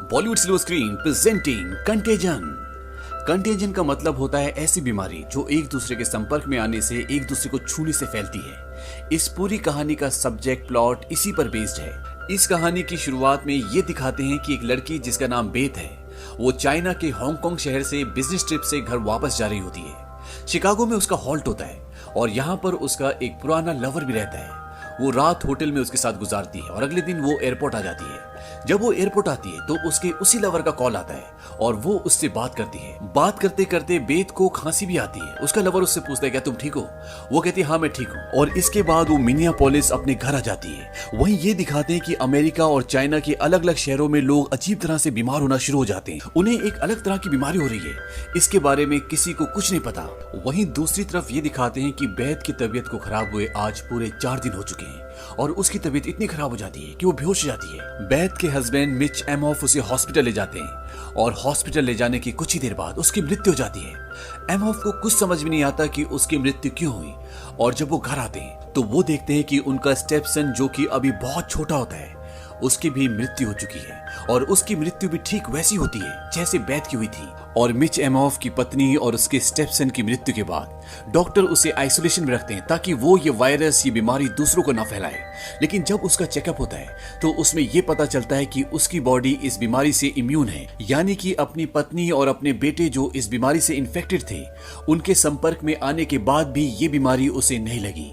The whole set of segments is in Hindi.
Bollywood silver screen presenting contagion. Contagion का मतलब होता है ऐसी बीमारी जो एक दूसरे के संपर्क में आने से, एक दूसरे को छूने से फैलती है। इस पूरी कहानी का सब्जेक्ट प्लॉट इसी पर बेस्ड है। इस कहानी की शुरुआत में ये दिखाते हैं कि एक लड़की जिसका नाम बेथ है, वो चाइना के हांगकांग शहर से बिजनेस ट्रिप से घर वापस जा रही होती है। शिकागो में उसका हॉल्ट होता है और यहाँ पर उसका एक पुराना लवर भी रहता है। वो रात होटल में उसके साथ गुजारती है और अगले दिन वो एयरपोर्ट आ जाती है। जब वो एयरपोर्ट आती है तो उसके उसी लवर का कॉल आता है और वो उससे बात करती है। बात करते करते बेथ को खांसी भी आती है। उसका लवर उससे पूछता है क्या तुम ठीक हो? वो कहती है हाँ मैं ठीक हूँ। और इसके बाद वो मिनियापोलिस अपने घर आ जाती है। वहीं ये दिखाते हैं कि अमेरिका और चाइना के अलग अलग शहरों में लोग अजीब तरह से बीमार होना शुरू हो जाते हैं। उन्हें एक अलग तरह की बीमारी हो रही है, इसके बारे में किसी को कुछ नहीं पता। वहीं दूसरी तरफ ये दिखाते हैं कि बेथ की तबीयत को खराब हुए आज पूरे 4 दिन हो चुके हैं और उसकी तबीयत इतनी खराब हो जाती है कि वो बेहोश हो जाती है। बेथ के हस्बैंड मिच एमॉफ उसे हॉस्पिटल ले जाते हैं और हॉस्पिटल ले जाने की कुछ ही देर बाद उसकी मृत्यु हो जाती है। एमॉफ को कुछ समझ में नहीं आता कि उसकी मृत्यु क्यों हुई और जब वो घर आते हैं तो वो देखते हैं कि उनका स्टेपसन जो कि अभी बहुत छोटा होता है, उसकी भी मृत्यु हो चुकी है और उसकी मृत्यु भी ठीक वैसी होती है जैसे बेथ की हुई थी। और मिच एमॉफ की पत्नी और उसके स्टेपसन की मृत्यु के बाद डॉक्टर उसे आइसोलेशन में रखते हैं ताकि वो ये वायरस, ये बीमारी दूसरों को ना फैलाए। लेकिन जब उसका चेकअप होता है तो उसमें ये पता चलता है कि उसकी बॉडी इस बीमारी से इम्यून है, यानी कि अपनी पत्नी और अपने बेटे जो इस बीमारी से इन्फेक्टेड थे, उनके संपर्क में आने के बाद भी ये बीमारी उसे नहीं लगी।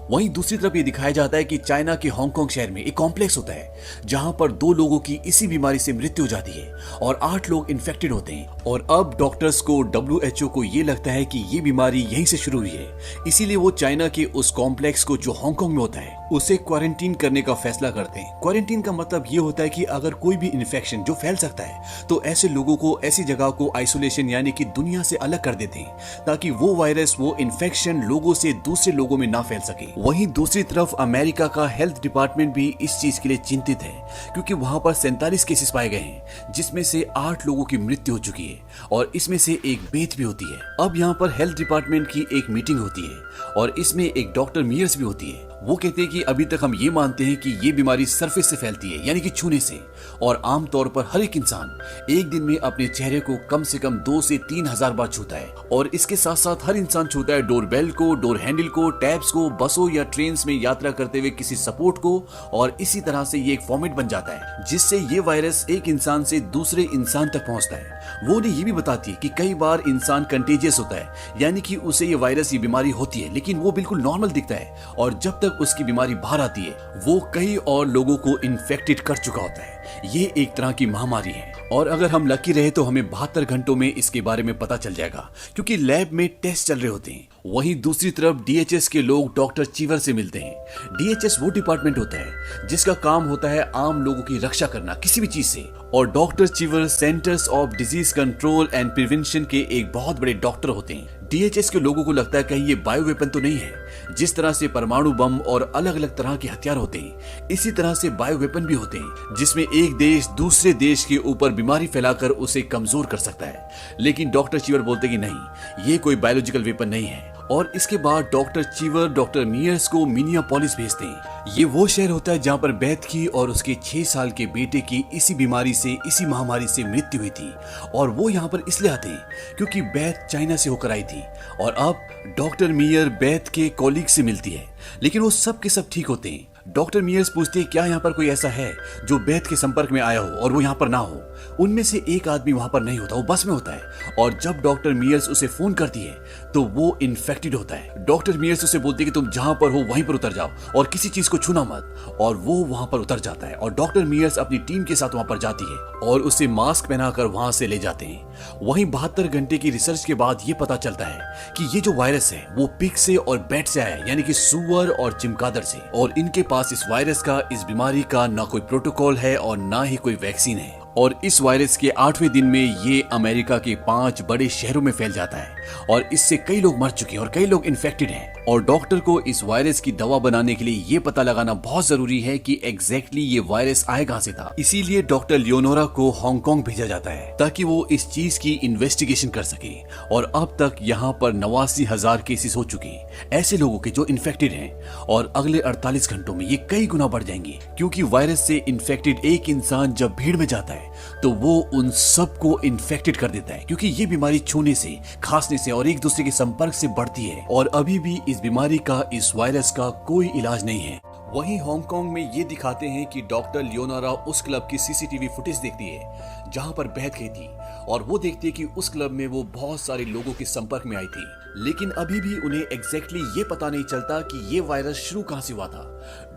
वहीं दूसरी तरफ ये दिखाया जाता है कि चाइना के हांगकांग शहर में एक कॉम्प्लेक्स होता है जहां पर 2 लोगों की इसी बीमारी से मृत्यु हो जाती है और 8 लोग इन्फेक्टेड होते हैं। और अब डॉक्टर्स को, WHO को ये लगता है कि ये बीमारी यहीं से शुरू हुई है, इसीलिए वो चाइना के उस कॉम्प्लेक्स को जो हांगकांग में होता है उसे क्वारंटीन करने का फैसला करते हैं। क्वारंटीन का मतलब ये होता है कि अगर कोई भी इन्फेक्शन जो फैल सकता है तो ऐसे लोगों को, ऐसी जगह को आइसोलेशन यानी कि दुनिया से अलग कर देते हैं ताकि वो वायरस, वो इन्फेक्शन लोगों से दूसरे लोगों में ना फैल सके। वहीं दूसरी तरफ अमेरिका का हेल्थ डिपार्टमेंट भी इस चीज के लिए चिंतित है क्योंकि वहां पर 47 केसेस पाए गए हैं जिसमें से 8 लोगों की मृत्यु हो चुकी है और इसमें से एक बेथ भी होती है। अब यहाँ पर हेल्थ डिपार्टमेंट की एक मीटिंग होती है और इसमें एक डॉक्टर मियर्स भी होती है। वो कहते हैं कि अभी तक हम ये मानते हैं कि ये बीमारी सरफेस से फैलती है यानी कि छूने से, और आमतौर पर हर एक इंसान एक दिन में अपने चेहरे को कम से कम 2 से 3 हजार बार छूता है। और इसके साथ साथ हर इंसान छूता है डोर बेल को, डोर हैंडल को, टैब्स को, बसों या ट्रेन में यात्रा करते हुए किसी सपोर्ट को, और इसी तरह से ये एक फॉर्मेट बन जाता है जिससे ये वायरस एक इंसान से दूसरे इंसान तक पहुंचता है। वो उन्हें ये भी बताती है कि कई बार इंसान कंटेजियस होता है यानी कि उसे ये वायरस, ये बीमारी होती है लेकिन वो बिल्कुल नॉर्मल दिखता है और जब तक उसकी बीमारी बाहर आती है वो कई और लोगों को इन्फेक्टेड कर चुका होता है। ये एक तरह की महामारी है और अगर हम लकी रहे तो हमें 72 घंटों में इसके बारे में पता चल जाएगा क्योंकि लैब में टेस्ट चल रहे होते हैं। वहीं दूसरी तरफ DHS के लोग डॉक्टर चीवर से मिलते हैं। DHS वो डिपार्टमेंट होता है जिसका काम होता है आम लोगों की रक्षा करना किसी भी चीज से, और डॉक्टर चीवर centres of disease control and prevention के एक बहुत बड़े डॉक्टर होते हैं। DHS के लोगों को लगता है कहीं ये बायो वेपन तो नहीं है। जिस तरह से परमाणु बम और अलग अलग तरह के हथियार होते हैं, इसी तरह से बायो वेपन भी होते हैं जिसमें एक देश दूसरे देश के ऊपर बीमारी फैलाकर उसे कमजोर कर सकता है। लेकिन डॉक्टर चीवर बोलते कि नहीं, ये कोई बायोलॉजिकल वेपन नहीं है। और इसके बाद डॉक्टर चीवर डॉक्टर मियर्स को मिनियापोलिस भेजते हैं। ये वो शहर होता है जहाँ पर बेथ की और उसके 6 साल के बेटे की इसी बीमारी से, इसी महामारी से मृत्यु हुई थी। और वो यहाँ पर इसलिए आते हैं क्योंकि बेथ चाइना से होकर आई थी और अब डॉक्टर मियर बेथ के कॉलीग से मिलती है, लेकिन वो सब के सब ठीक होते हैं। डॉक्टर मियर्स पूछती है क्या यहाँ पर कोई ऐसा है जो बेथ के संपर्क में आया हो और वो यहाँ पर ना हो। उनमें से एक आदमी वहां पर नहीं होता, वो बस में होता है और जब डॉक्टर मियर्स उसे फोन करती है तो वो इन्फेक्टेड होता है। डॉक्टर मियर्स उसे बोलती है कि तुम जहां पर हो वहीं पर उतर जाओ और किसी चीज को छूना मत, और वो वहां पर उतर जाता है और डॉक्टर मियर्स अपनी टीम के साथ वहां पर जाती है और उसे मास्क पहनाकर वहां से ले जाते हैं। वहीं 72 घंटे की रिसर्च के बाद ये पता चलता है कि ये जो वायरस है वो पिग से और बैट से आया है, यानी कि सुअर और चमगादड़ से, और इनके पास इस वायरस का, इस बीमारी का ना कोई प्रोटोकॉल है और ना ही कोई वैक्सीन है। और इस वायरस के 8वें दिन में ये अमेरिका के 5 बड़े शहरों में फैल जाता है और इससे कई लोग मर चुके हैं और कई लोग इन्फेक्टेड हैं। और डॉक्टर को इस वायरस की दवा बनाने के लिए ये पता लगाना बहुत जरूरी है कि एग्जैक्टली ये वायरस आए कहां से था। इसीलिए डॉक्टर लियोनोरा को हांगकांग भेजा जाता है ताकि वो इस चीज की इन्वेस्टिगेशन कर सके। और अब तक यहाँ पर 89,000 केसेस हो चुके ऐसे लोगों के जो इन्फेक्टेड हैं, और अगले 48 घंटों में ये कई गुना बढ़ जाएंगे, क्योंकि वायरस से इन्फेक्टेड एक इंसान जब भीड़ में जाता है तो वो उन सबको इन्फेक्टेड कर देता है, क्योंकि ये बीमारी छूने से, खांसने से और एक दूसरे के संपर्क से बढ़ती है। और अभी भी इस बीमारी का, इस वायरस का कोई इलाज नहीं है। वहीं हांगकांग में ये दिखाते हैं कि डॉक्टर लियोनोरा उस क्लब की सीसीटीवी फुटेज देखती है जहां पर बहस गई थी, और वो देखती है कि उस क्लब में वो बहुत सारे लोगों के संपर्क में आई थी, लेकिन अभी भी उन्हें एग्जैक्टली ये पता नहीं चलता कि ये वायरस शुरू कहां से हुआ था।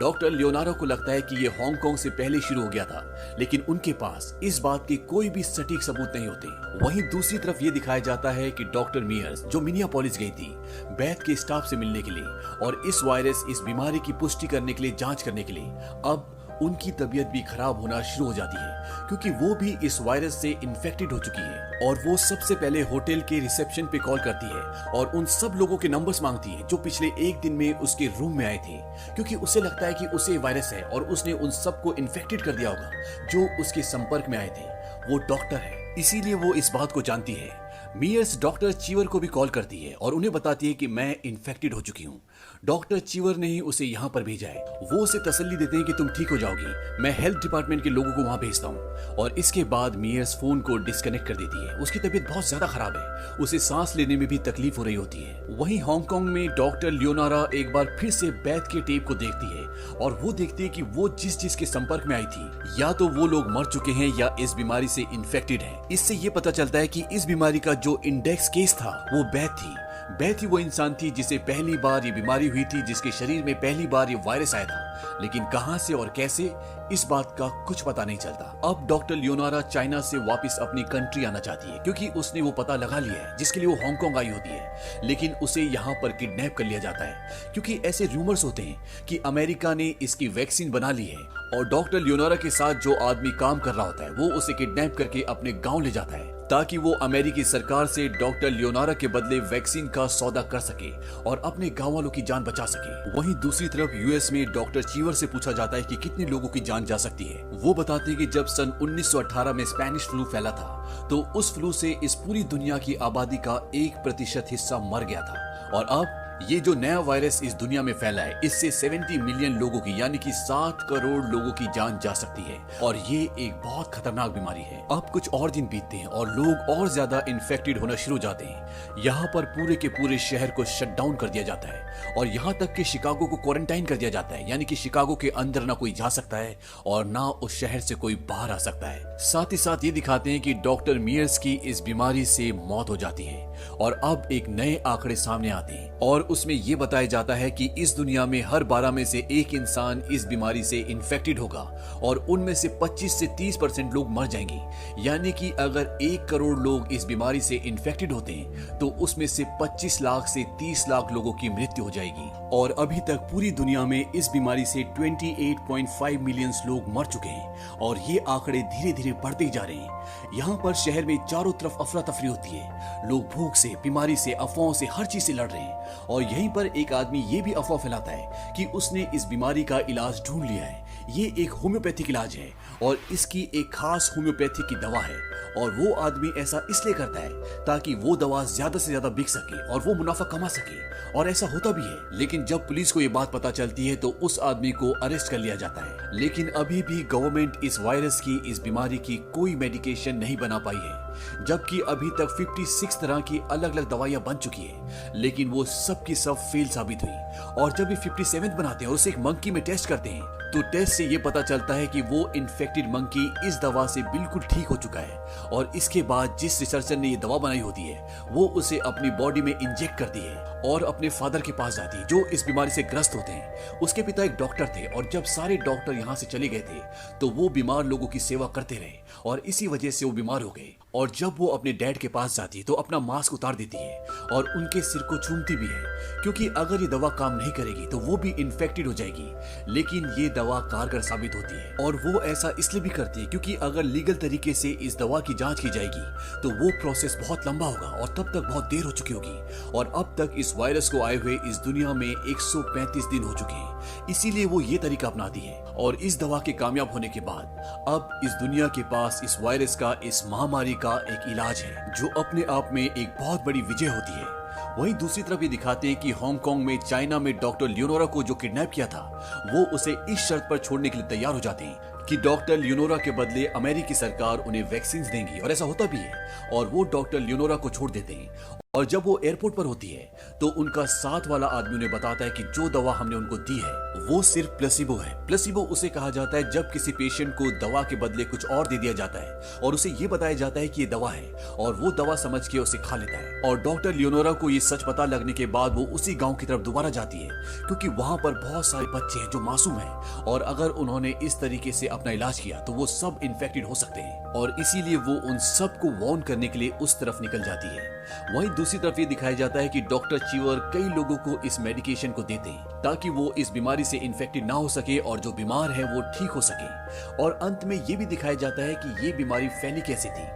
डॉक्टर लियोनारा को लगता है कि ये हांगकांग से पहले शुरू हो गया था, लेकिन उनके पास इस बात के कोई भी सटीक सबूत नहीं होते। वहीं दूसरी तरफ ये दिखाया जाता है कि डॉक्टर मियर्स, जो मिनियापोलिस गई थी बैथ के स्टाफ से मिलने के लिए और इस वायरस, इस बीमारी की पुष्टि करने के लिए, जांच करने के लिए, अब उनकी तबीयत भी खराब होना शुरू हो जाती है, क्योंकि वो भी इस वायरस से इन्फेक्टेड हो चुकी है। और वो सबसे पहले होटल के रिसेप्शन पे कॉल करती है और उन सब लोगों के नंबर्स मांगती है जो पिछले एक दिन में उसके रूम में आए थे, क्योंकि उसे लगता है कि उसे वायरस है और उसने उन सबको इन्फेक्टेड कर दिया होगा जो उसके संपर्क में आए थे। वो डॉक्टर है, इसीलिए वो इस बात को जानती है। मियर्स डॉक्टर चीवर को भी कॉल करती है और उन्हें बताती है कि मैं इन्फेक्टेड हो चुकी हूँ। डॉक्टर चीवर ने ही उसे यहाँ पर भेजा है। वो उसे तसल्ली देते हैं कि तुम ठीक हो जाओगी, मैं हेल्थ डिपार्टमेंट के लोगों को वहाँ भेजता हूँ। और इसके बाद मियर्स फोन को डिस्कनेक्ट कर देती है। उसकी तबीयत बहुत ज्यादा खराब है, उसे सांस लेने में भी तकलीफ हो रही होती है। वहीं हांगकांग में डॉक्टर लियोनारा एक बार फिर से बैथ के टेप को देखती है और वो देखती है कि वो जिस के संपर्क में आई थी, या तो वो लोग मर चुके हैं या इस बीमारी से इन्फेक्टेड है। इससे ये पता चलता है कि इस बीमारी का जो इंडेक्स केस था वो बैथ थी। बैथ ही वो इंसान थी जिसे पहली बार ये बीमारी हुई थी, जिसके शरीर में पहली बार ये वायरस आया था, लेकिन कहां से और कैसे, इस बात का कुछ पता नहीं चलता। अब डॉक्टर लियोनारा चाइना से वापस अपनी कंट्री आना चाहती है, क्योंकि उसने वो पता लगा लिया है जिसके लिए वो हांगकांग आई होती है, लेकिन उसे यहाँ पर किडनैप कर लिया जाता है, क्योंकि ऐसे रूमर्स होते हैं कि अमेरिका ने इसकी वैक्सीन बना ली है और डॉक्टर लियोनारा के साथ जो आदमी काम कर रहा होता है वो उसे किडनैप करके अपने गाँव ले जाता है, ताकि वो अमेरिकी सरकार से डॉक्टर लियोनारा के बदले वैक्सीन का सौदा कर सके और अपने गांव वालों की जान बचा सके। वहीं दूसरी तरफ यूएस में डॉक्टर चीवर से पूछा जाता है कि कितने लोगों की जान जा सकती है। वो बताते हैं कि जब सन 1918 में स्पेनिश फ्लू फैला था तो उस फ्लू से इस पूरी दुनिया की आबादी का 1% हिस्सा मर गया था, और अब ये जो नया वायरस इस दुनिया में फैला है, इससे 70 मिलियन लोगों की, यानी कि 7 करोड़ लोगों की जान जा सकती है, और ये एक बहुत खतरनाक बीमारी है। अब कुछ और दिन बीतते हैं और लोग और ज्यादा इन्फेक्टेड होना शुरू हो जाते हैं। यहाँ पर पूरे के पूरे शहर को शट डाउन कर दिया जाता है और यहाँ तक कि शिकागो को क्वारंटाइन कर दिया जाता है, यानी कि शिकागो के अंदर ना कोई जा सकता है और ना उस शहर से कोई बाहर आ सकता है। साथ ही साथ ये दिखाते हैं कि डॉक्टर मियर्स की इस बीमारी से मौत हो जाती है और अब एक नए आंकड़े सामने आते हैं और उसमें यह बताया जाता है कि इस दुनिया में हर 12 में से एक इंसान इस बीमारी से इन्फेक्टेड होगा और उनमें से 25 से 30% लोग मर जाएंगे। यानी कि अगर 1 करोड़ लोग इस बीमारी से इन्फेक्टेड होते हैं तो उसमें से 25 लाख से 30 लाख लोगों की मृत्यु हो जाएगी। और अभी तक पूरी दुनिया में इस बीमारी से 28.5 मिलियन लोग मर चुके हैं और ये आंकड़े धीरे धीरे बढ़ते जा रहे हैं। यहाँ पर शहर में चारों तरफ अफरा तफरी होती है, लोग भूख से, बीमारी से, अफवाहों से, हर चीज से लड़ रहे हैं। और यहीं पर एक आदमी ये भी अफवाह फैलाता है कि उसने इस बीमारी का इलाज ढूंढ लिया है। ये एक होम्योपैथिक इलाज है और इसकी एक खास होम्योपैथिक की दवा है, और वो आदमी ऐसा इसलिए करता है ताकि वो दवा ज्यादा से ज्यादा बिक सके और वो मुनाफा कमा सके, और ऐसा होता भी है। लेकिन जब पुलिस को ये बात पता चलती है तो उस आदमी को अरेस्ट कर लिया जाता है। लेकिन अभी भी गवर्नमेंट इस वायरस की, इस बीमारी की कोई मेडिकेशन नहीं बना पाई है, जबकि अभी तक 56 तरह की अलग अलग दवाइयां बन चुकी है, लेकिन वो सब की सब फेल साबित हुई। और जब ये 57 बनाते हैं और उसे एक मंकी में टेस्ट करते हैं तो टेस्ट से ये पता चलता है कि वो इन्फेक्टेड मंकी इस दवा से बिल्कुल ठीक हो चुका है, और इसके बाद जिस रिसर्चर ने ये दवा बनाई होती है वो उसे अपनी बॉडी में इंजेक्ट करती है और अपने फादर के पास जाती है जो इस बीमारी से ग्रस्त होते हैं। उसके पिता एक डॉक्टर थे और जब सारे डॉक्टर यहाँ से चले गए थे तो वो बीमार लोगों की सेवा करते रहे और इसी वजह से वो बीमार हो गए और जब वो अपने डैड के पास जाती है तो अपना मास्क उतार देती है और उनके सिर को चूमती भी है, क्योंकि अगर ये दवा काम नहीं करेगी तो वो भी इन्फेक्टेड हो जाएगी। लेकिन ये दवा कारगर साबित होती है और वो ऐसा इसलिए भी करती है क्योंकि अगर लीगल तरीके से इस दवा की जांच की जाएगी तो वो प्रोसेस बहुत लंबा होगा और तब तक बहुत देर हो चुकी होगी। और अब तक इस वायरस को आए हुए इस दुनिया में 135 दिन हो चुके हैं, इसीलिए वो ये तरीका अपनाती है। और इस दवा के कामयाब होने के बाद अब इस दुनिया के पास इस वायरस का, इस महामारी का एक इलाज है, जो अपने आप में एक बहुत बड़ी विजय होती है। वहीं दूसरी तरफ ये दिखाते हैं कि हांगकांग में चाइना में डॉक्टर लियोनोरा को जो किडनैप किया था, वो उसे इस शर्त पर छोड़ने के लिए तैयार हो जाते हैं कि डॉक्टर लियोनोरा के बदले अमेरिकी सरकार उन्हें वैक्सीन देंगी। और ऐसा होता भी है और वो डॉक्टर लियोनोरा को छोड़ देते हैं। और जब वो एयरपोर्ट पर होती है तो उनका साथ वाला आदमी उन्हें बताता है कि जो दवा हमने उनको दी है वो सिर्फ प्लेसिबो है। प्लेसिबो उसे कहा जाता है जब किसी पेशेंट को दवा के बदले कुछ और दे दिया जाता है और उसे ये बताया जाता है कि ये दवा है और वो दवा समझ के उसे खा लेता है। और डॉक्टर लियोनोरा को ये सच पता लगने के बाद वो उसी गांव की तरफ दोबारा जाती है, क्योंकि वहां पर बहुत सारे बच्चे हैं जो मासूम हैं और अगर उन्होंने इस तरीके से अपना इलाज किया तो वो सब इन्फेक्टेड हो सकते हैं। और इसीलिए वो उन सबको वार्न करने के लिए उस तरफ निकल जाती है। वहीं दूसरी तरफ ये दिखाया जाता है कि डॉक्टर चीवर कई लोगों को इस मेडिकेशन को देते हैं ताकि वो इस बीमारी से इन्फेक्टेड ना हो सके और जो बीमार है वो ठीक हो सके। और अंत में ये भी दिखाया जाता है कि ये बीमारी फैली कैसे थी।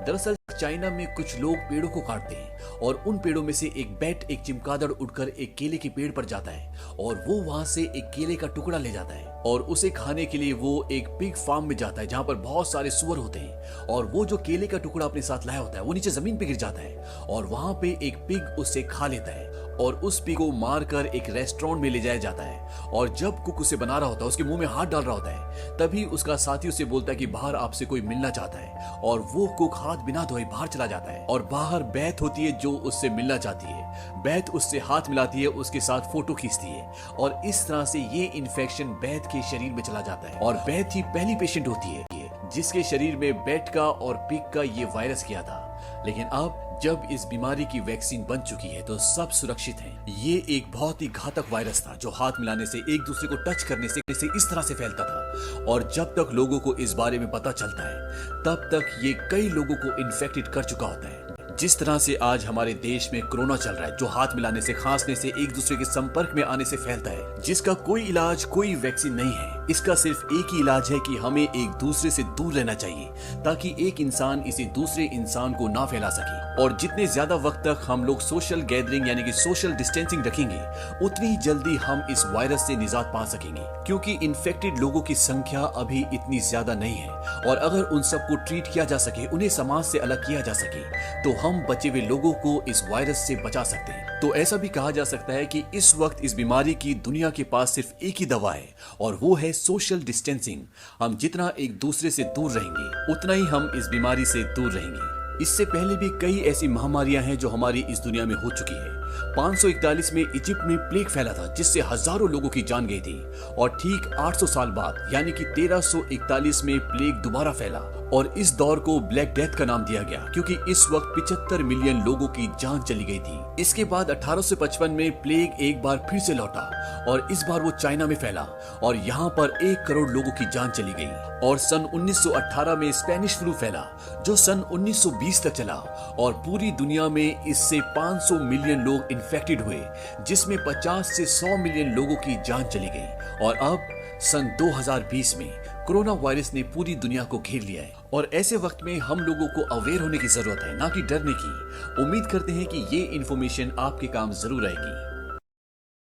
दरअसल चाइना में कुछ लोग पेड़ों को काटते हैं और उन पेड़ों में से एक बैट, एक चिमगादड़ उड़कर एक केले के पेड़ पर जाता है और वो वहां से एक केले का टुकड़ा ले जाता है और उसे खाने के लिए वो एक पिग फार्म में जाता है जहां पर बहुत सारे सुअर होते हैं। और वो जो केले का टुकड़ा अपने साथ लाया होता है वो नीचे जमीन पे गिर जाता है और वहां पे एक पिग उसे खा लेता है और उस पिग को मारकर एक रेस्टोरेंट में ले जाया जाता है। और जब कुक उसे बना रहा होता है, उसके मुंह में हाथ डाल रहा होता है, तभी उसका साथी उसे बोलता है कि बाहर आपसे कोई मिलना चाहता है। और वो कुक हाथ बिना धोए बाहर चला जाता है और बाहर बैथ होती है जो उससे मिलना चाहती है। बैथ उससे हाथ मिलाती है, उसके साथ फोटो खींचती है और इस तरह से ये इन्फेक्शन बैथ के शरीर में चला जाता है। और बैथ ही पहली पेशेंट होती है जिसके शरीर में बैट का और पिग का ये वायरस किया था। लेकिन अब जब इस बीमारी की वैक्सीन बन चुकी है तो सब सुरक्षित हैं। ये एक बहुत ही घातक वायरस था जो हाथ मिलाने से, एक दूसरे को टच करने से इस तरह से फैलता था। और जब तक लोगों को इस बारे में पता चलता है तब तक ये कई लोगों को इन्फेक्टेड कर चुका होता है। जिस तरह से आज हमारे देश में कोरोना चल रहा है, जो हाथ मिलाने से, खांसने से, एक दूसरे के संपर्क में आने से फैलता है, जिसका कोई इलाज, कोई वैक्सीन नहीं है। इसका सिर्फ एक ही इलाज है कि हमें एक दूसरे से दूर रहना चाहिए ताकि एक इंसान इसे दूसरे इंसान को ना फैला सके। और जितने ज्यादा वक्त तक हम लोग सोशल गैदरिंग यानी कि सोशल डिस्टेंसिंग रखेंगे उतनी ही जल्दी हम इस वायरस से निजात पा सकेंगे, क्योंकि इन्फेक्टेड लोगों की संख्या अभी इतनी ज्यादा नहीं है। और अगर उन सबको ट्रीट किया जा सके, उन्हें समाज से अलग किया जा सके, तो हम बचे हुए लोगों को इस वायरस से बचा सकते हैं। तो ऐसा भी कहा जा सकता है कि इस वक्त इस बीमारी की दुनिया के पास सिर्फ एक ही दवा है और वो है सोशल डिस्टेंसिंग। हम जितना एक दूसरे से दूर रहेंगे उतना ही हम इस बीमारी से दूर रहेंगे। इससे पहले भी कई ऐसी महामारियां हैं जो हमारी इस दुनिया में हो चुकी है। 541 में इजिप्ट में प्लेग फैला था जिससे हजारों लोगों की जान गई थी। और ठीक 800 साल बाद यानी कि 1341 में प्लेग दोबारा फैला और इस दौर को ब्लैक डेथ का नाम दिया गया, क्योंकि इस वक्त 75 मिलियन लोगों की जान चली गई थी। इसके बाद 1855 में प्लेग एक बार फिर से लौटा और इस बार वो चाइना में फैला और यहाँ पर 1 करोड़ लोगों की जान चली गई। और सन 1918 में स्पेनिश फ्लू फैला जो सन 1920 तक चला और पूरी दुनिया में इससे 500 मिलियन लोग इन्फेक्टेड हुए, जिसमें 50 से 100 मिलियन लोगों की जान चली गई। और अब सन 2020 में कोरोना वायरस ने पूरी दुनिया को घेर लिया है। और ऐसे वक्त में हम लोगों को अवेयर होने की जरूरत है, ना कि डरने की। उम्मीद करते हैं कि ये इन्फॉर्मेशन आपके काम जरूर आएगी।